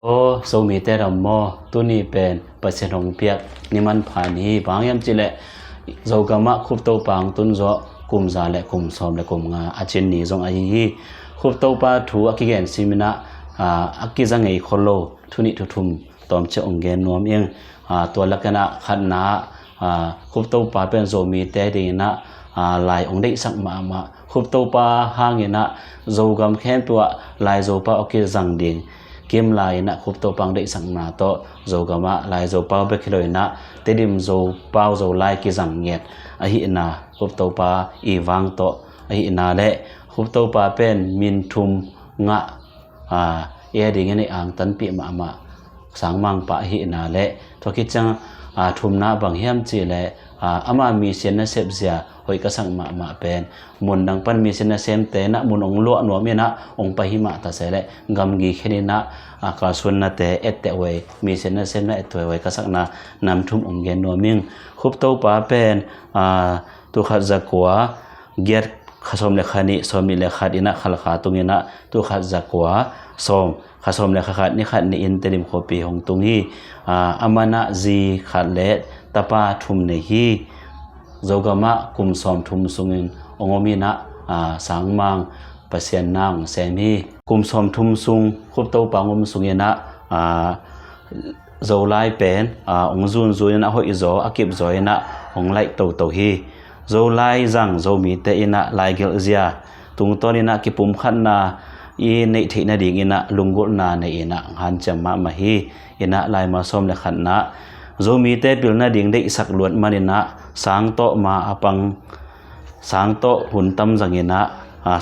โอ้โซมีแต่ดำมอตัวนี้เป็นเปอร์เซ็นต์ของเปียกนี่มันผ่านนี้บางยามจิแลโซกะมะคุบโตปังตุนโซกุมซาและกุมซอมและกุมงาอาเจนนี่ซงอาฮีคุบโตปาถูอากิแกนซิมินะอากิจังไงคอโลทุนิทุทุมตอมเจองเกนนวมเองตัวลักษณะขันนาคุบโตปาเป็นโซมีแต่ดีนะลายองได้สักมาคุบโตปาห่างนะโซกำแค่ตัวลายโซปาโอเคจังดิงเกมลายนะคุบโตปังได้สังนาโตโซกามะลายโซเปาเบคิโลยนะเตดิมโซเปาโซลายกิจังเงียดอหินาคุบโตปาอีวังโตอหินาและคุบโตปาเป็นมินทุมงะเอดิงนี่อังตันปิมาสังมังปะอหินาและทกิจังทุมนาบางเฮียมจีและอามามีเซนเซบเซียหอยกะสังมาเป็นมุนดังปันมีเซนเซมเตนะมุนองลวหนวมนะองปะหิมะตะเสและกำกีแค่นี้นะกาสุนนะเตเอตเตเวมีเซนเซมนะเอตเวกะสักนะนำทุมองเกนนวมิงคุบโตปาเป็นตุขัดจักวาเกียรขสมเลขานิสมิเลขาดินะขลขาตุงินะตุขัดจักวาสมขสมเลขานิขัดนิอินเตริมโคปีของตุงีอามานะจีขัดเลตะปาทุมเนฮีโซกามะกุมสอมทุมสุงินองมินะสังมังปะเสียนนางแซมีกุมสอมทุมสุงคุบโตปังมสุงินะโซไลเป็นองซุนซุยนะฮอยโซอากิบโซยนะองไลโตฮีโซไลจังโซมีเตอินะไลเกลเซียตุงตอนินะกิปุมขันนาอีในที่นาดิงอินะลุงกุลนาในอินะหันจัมมะฮีอินะไลมาสมเลขันนะโซมีเตปิลนาดิงได้สักลวดมานินะสังโตมาอปังสังโตหุนตัมจังอินะ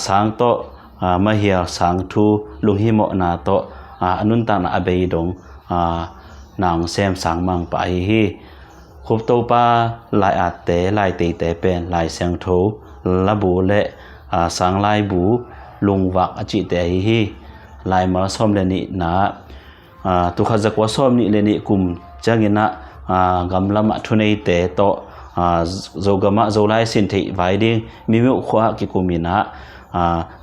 สังโตมะเฮียสังทูลุงหิโมนาโตอนุนตังนะอเบยดงนางเซมสังมังปะฮีคุบโตปาลายอาเตลายเตเตเป็นลายเสียงโทละบูและสังลายบูลุงวักอจิเตฮีลายมาสมเลนินะตุขจักวะสมนิเลนิกุมจังอินะกำละมะทุเนเตโตโซกามะโซไลสินเทไวดิงมีมิขวากิกุมินะ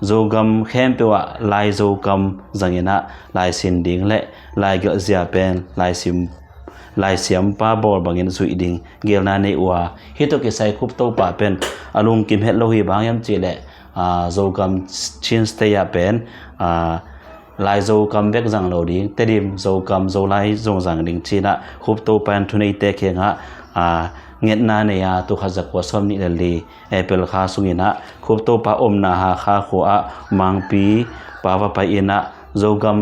โซกัมเข้มเปวะลายโซกัมจังอินะลายสินดิงและลายเกลเซียเป็นลายเสียมปาบอลบางอินสุอิดิงเกลนาเนอัวฮิโตกิไซคุบโตปาเป็นอลุงกิมเฮตโลฮีบางยามจีและโซกัมชินสเตยเป็นลายโซกัมเบกจังโลดิงเตดิมโซกัมโซไลโซจังดิงจีนะคุบโตปันทุเนเตเคงะเงียดนาเนียตุขจักวะสมนิเลลีเอเปลคาสุงินะคุบโตปาอมนาหาคาขัวมังปีปาวะไปอินะโซกัม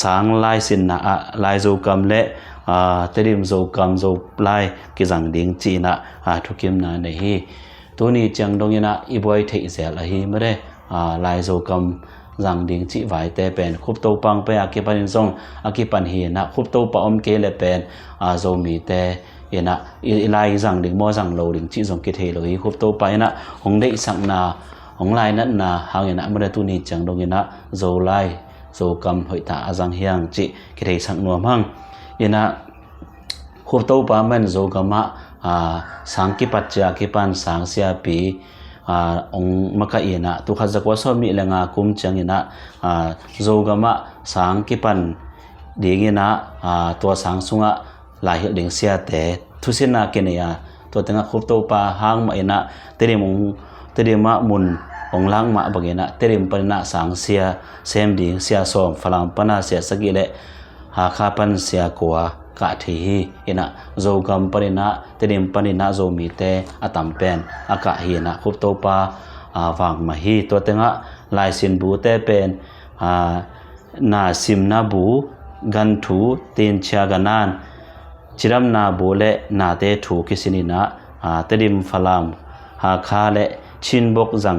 สังลายสินนะลายโซกัมและเตดิมโซกัมโซลายกิจังดิงจีนะทุกิมนาเนฮีตัวนี้จังดงยินะอีบอยเทเซลฮีมะเรลายโซกัมจังดิงจีไว้แต่เป็นคุบโตปังไปอากิปันซงอากิปันฮีนะคุบโตปาอมเกเลเป็นโซมีแต่เอนะอีลายจังดิงมอจังโลดิงจีซงกิเทโลฮีคุบโตไปนะหงได้สักนาหงลายนั้นนาหางนะมะเรตัวนี้จังดงยินะโซลายโซกัมหอยตาจังเฮียงจิกิเทสักนัวมังเอนะคุบโตปามันโซกามะสังกิปัจจากิปันสังเสียปีองมะกะเอนะตุขจักวะสมิเลงากุมจังอินะโซกามะสังกิปันดิงอินะตัวสังสุงะลายดิงเสียแต่ทุสินาเกเนียตัวตังคุบโตปาหางมะอินะเตริมะมุนองลังมะบางอินะเตริมปะนะสังเสียเซมดิงเสียสอมฝรั่งปะนะเสียสกิเลหาคาปันเสียกัวกะทีอินะโซกัมปรินะเตดิมปรินะโซมีเตอตัมเป็นอากะฮีนะคุบโตปาวางมาฮีตัวเตงะลายสินบูเตเป็นนาซิมนาบูกันทูตินชากันานจิรัมนาบูและนาเตทูกิสินินะเตดิมฟลามหาคาและชินบกจัง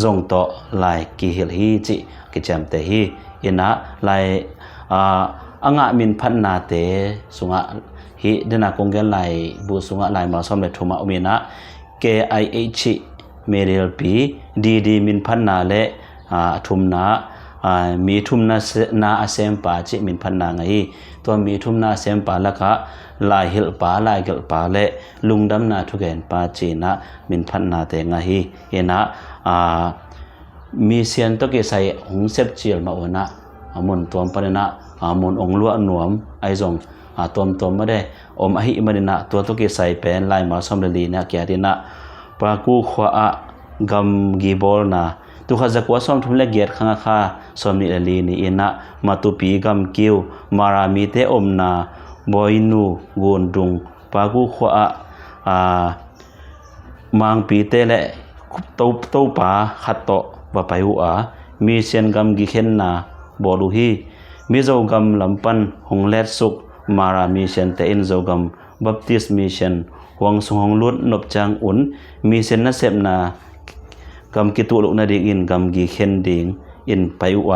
จงโตลายกิฮิลฮีจิกิจามเตฮีอินะลายanga min phanna te sunga hi dena kongen lai bu sunga lai ma som le thuma umina KIH Meril P DD min phanna le thumna mi thumna na asem pa chi min phanna ngai to mi thumna asem pa la kha lai hil pa lai gel pa le lungdam na thugen pa chi na min phanna te ngai ena mi sian to ke sai hong sep chil ma ona amun tom parena มุนองลัวหนวมไอจงตอมมาได้อมอหิมาดินะตัวตุกิใส่เป็นลายมาสมเลลีนะแกดินะปากูขวากัมกีบอลนะตุขจักว่าสมทุมเลเกียรข้างข้าสมนิลีนี่อินะมาตุปีกัมกิวมารามีเตอมนาบอยนูกวนดุงปากูขวามังปีเตและเต้าป่าขัดโตบะไปหัวมีเซียนกัมกิเข็นนาบอดูฮีมีเจ้ากัมลำปันหงเล็ดสุกมารามีเซียนเตอินเจ้ากัมบัพติสมีเซียนหวงสงหงลุดนบจางอุ่นมีเซียนนัเสพนากัมกิตุลุกนาดิอินกัมกิเข็นดิงอินไปหัว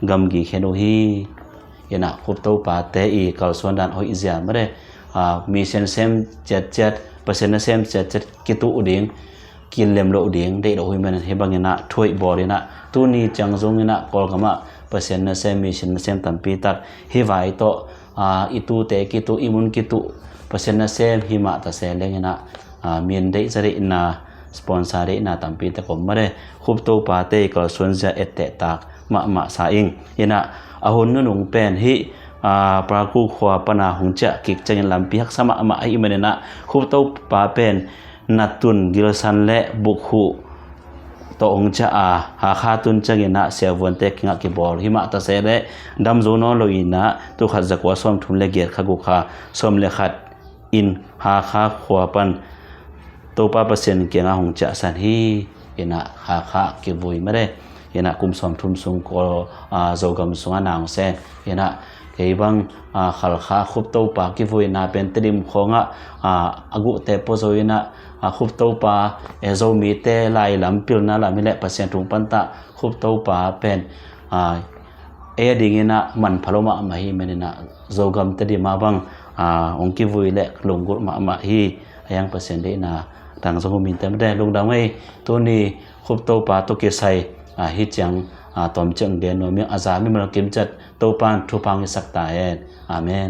กัมกิเข็นโอฮียนะคุบเต้าป่าเตอีกัลส่วนด้านหอยอิเซียนไม่ได้มีเซียนเซมเจ็ดเปอร์เซ็นต์นะเซมเจ็ดกิตุอุดิงกินเล็มโลอุดิงได้ดอกหิมันเฮบังนะถ้วยบอดินะตัวนี้จังจงนะกอลกะมะเปอร์เซ็นต์นะเซมมีเซียนนะเซมตัมปีตักเฮไว้โตอิตุเตกิตุอิมุนกิตุเปอร์เซ็นต์นะเซมหิมะตะเซเลงนะมีนได้จะได้นะสปอนเซอร์ได้นะตัมปีตะกอมมาได้คุบโตปาเตกัลส่วนจะเอตเตตักมะสาอิงยนะอหุนนุงเป็นฮิปรากูขวาปนาหงจะกิกจังลำปีฮักสมะมาอิมันนะคุบโตปาเป็นนัตุนกิลสันและบุกหูโตองจะหาคาตุนจังนะเสียวันเตกงะกิบอลหิมะตะเสเลดัมโซนอโลอินะตุขัดจักว่าสมทุนเลเกียรขกุคาสมเลขัดอินหาคาขวาปันโตปาเปอร์เซ็นต์เกียงหงจะสันฮีเนะหาคากิบุยไม่ได้นะกุมสมทุนสุงก็โจกมสุงนางเซนะเกี่ยบังขัลขาคุบโตปากิฟุยนาเป็นตริมของอากุเตปโซยนะคุบโตปาเอโซมีเตลายลำพิลนาลามิเลปเซนทุงปันตะคุบโตปาเป็นเอดิงินะมันพลมามาฮีเมนินะโจกมตริมาบังองกิฟุยเล็กลงกุมาฮียังเปอร์เซ็นต์ได้นะทางสกุมินแต่ไม่ได้ลงดังไว้ตัวนี้คุบโตปาตุกิไซฮิจังตอมจังเดนโนมีอาซามิมรกิมจัดโตปานทุพังสักตาเออาเมน